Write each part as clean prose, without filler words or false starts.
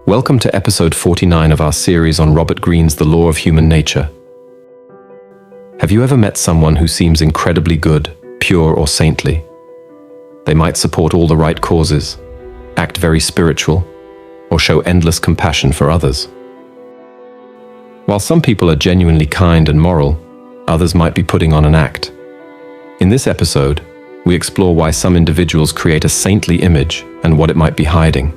Welcome to episode 49 of our series on Robert Greene's The Law of Human Nature. Have you ever met someone who seems incredibly good, pure, or saintly? They might support all the right causes, act very spiritual, or show endless compassion for others. While some people are genuinely kind and moral, others might be putting on an act. In this episode, we explore why some individuals create a saintly image and what it might be hiding.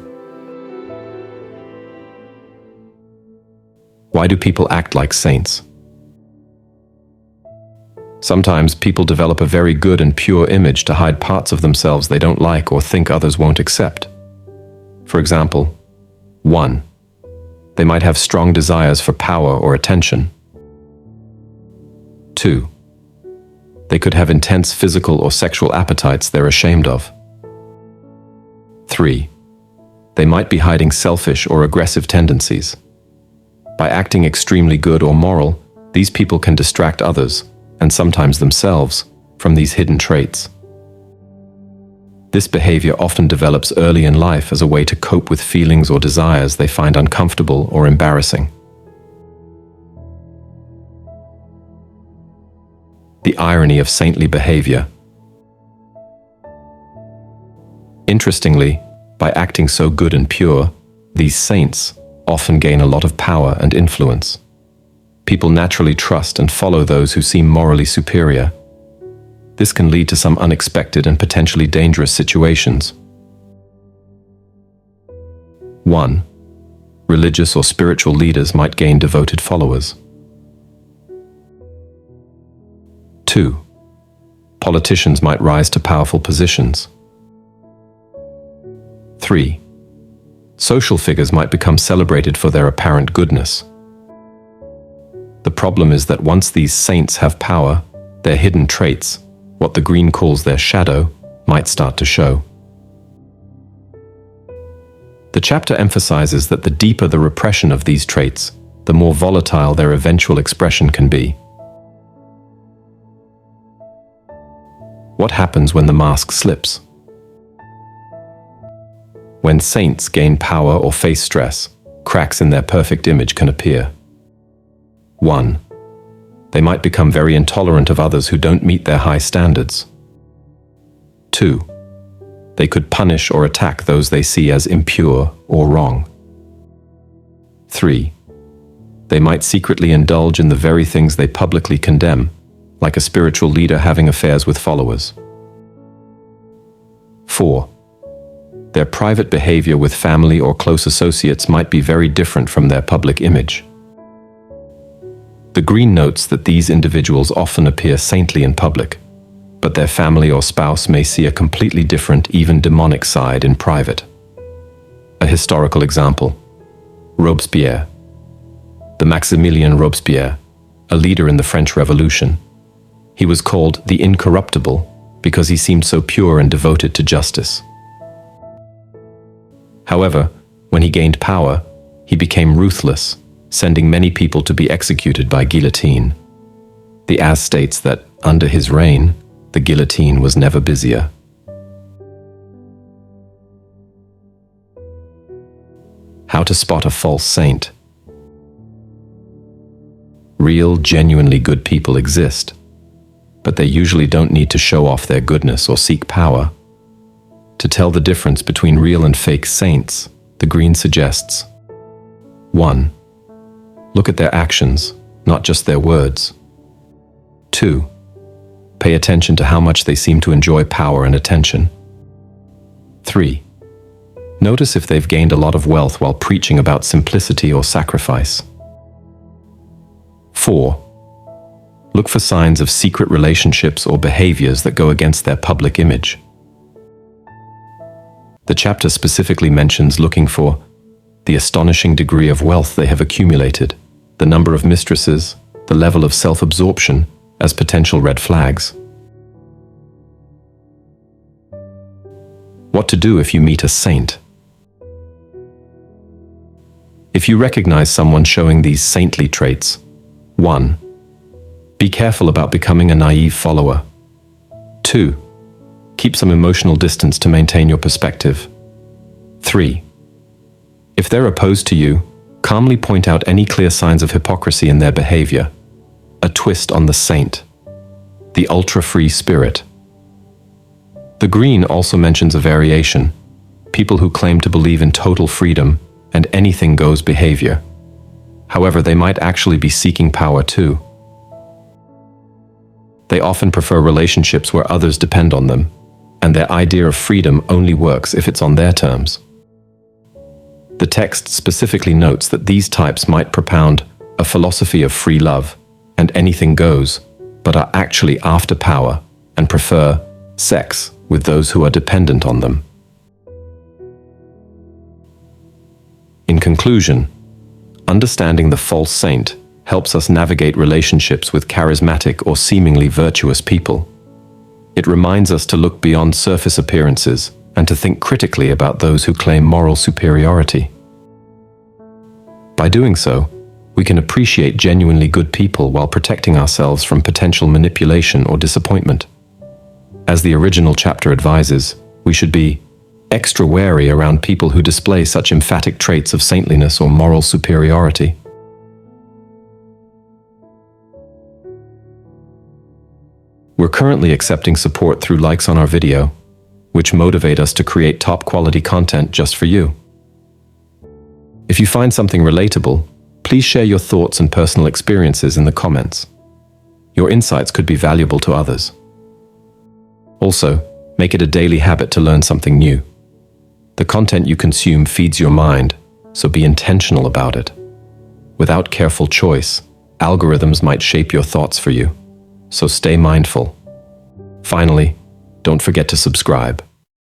Why do people act like saints? Sometimes people develop a very good and pure image to hide parts of themselves they don't like or think others won't accept. For example, 1. They might have strong desires for power or attention. 2. They could have intense physical or sexual appetites they're ashamed of. 3. They might be hiding selfish or aggressive tendencies. By acting extremely good or moral, these people can distract others, and sometimes themselves, from these hidden traits. This behavior often develops early in life as a way to cope with feelings or desires they find uncomfortable or embarrassing. The irony of saintly behavior. Interestingly, by acting so good and pure, these saints often gain a lot of power and influence. People naturally trust and follow those who seem morally superior. This can lead to some unexpected and potentially dangerous situations. 1. Religious or spiritual leaders might gain devoted followers. 2. Politicians might rise to powerful positions. 3. Social figures might become celebrated for their apparent goodness. The problem is that once these saints have power, their hidden traits, what the Greene calls their shadow, might start to show. The chapter emphasizes that the deeper the repression of these traits, the more volatile their eventual expression can be. What happens when the mask slips? When saints gain power or face stress, cracks in their perfect image can appear. 1. They might become very intolerant of others who don't meet their high standards. 2. They could punish or attack those they see as impure or wrong. 3. They might secretly indulge in the very things they publicly condemn, like a spiritual leader having affairs with followers. 4. Their private behavior with family or close associates might be very different from their public image. The Greene notes that these individuals often appear saintly in public, but their family or spouse may see a completely different, even demonic side in private. A historical example: Robespierre. The Maximilien Robespierre, a leader in the French Revolution. He was called the Incorruptible because he seemed so pure and devoted to justice. However, when he gained power, he became ruthless, sending many people to be executed by guillotine. The As states that, under his reign, the guillotine was never busier. How to spot a false saint. Real, genuinely good people exist, but they usually don't need to show off their goodness or seek power. To tell the difference between real and fake saints, the Greene suggests: 1. Look at their actions, not just their words. 2. Pay attention to how much they seem to enjoy power and attention. 3. Notice if they've gained a lot of wealth while preaching about simplicity or sacrifice. 4. Look for signs of secret relationships or behaviors that go against their public image. The chapter specifically mentions looking for the astonishing degree of wealth they have accumulated, the number of mistresses, the level of self-absorption as potential red flags. What to do if you meet a saint? If you recognize someone showing these saintly traits, 1. Be careful about becoming a naive follower. 2. Keep some emotional distance to maintain your perspective. 3. If they're opposed to you, calmly point out any clear signs of hypocrisy in their behavior. A twist on the saint. The ultra-free spirit. The Greene also mentions a variation, people who claim to believe in total freedom and anything-goes behavior. However, they might actually be seeking power too. They often prefer relationships where others depend on them, and their idea of freedom only works if it's on their terms. The text specifically notes that these types might propound a philosophy of free love and anything goes, but are actually after power and prefer sex with those who are dependent on them. In conclusion, understanding the false saint helps us navigate relationships with charismatic or seemingly virtuous people. It reminds us to look beyond surface appearances and to think critically about those who claim moral superiority. By doing so, we can appreciate genuinely good people while protecting ourselves from potential manipulation or disappointment. As the original chapter advises, we should be extra wary around people who display such emphatic traits of saintliness or moral superiority. We're currently accepting support through likes on our video, which motivate us to create top-quality content just for you. If you find something relatable, please share your thoughts and personal experiences in the comments. Your insights could be valuable to others. Also, make it a daily habit to learn something new. The content you consume feeds your mind, so be intentional about it. Without careful choice, algorithms might shape your thoughts for you, so stay mindful. Finally, don't forget to subscribe.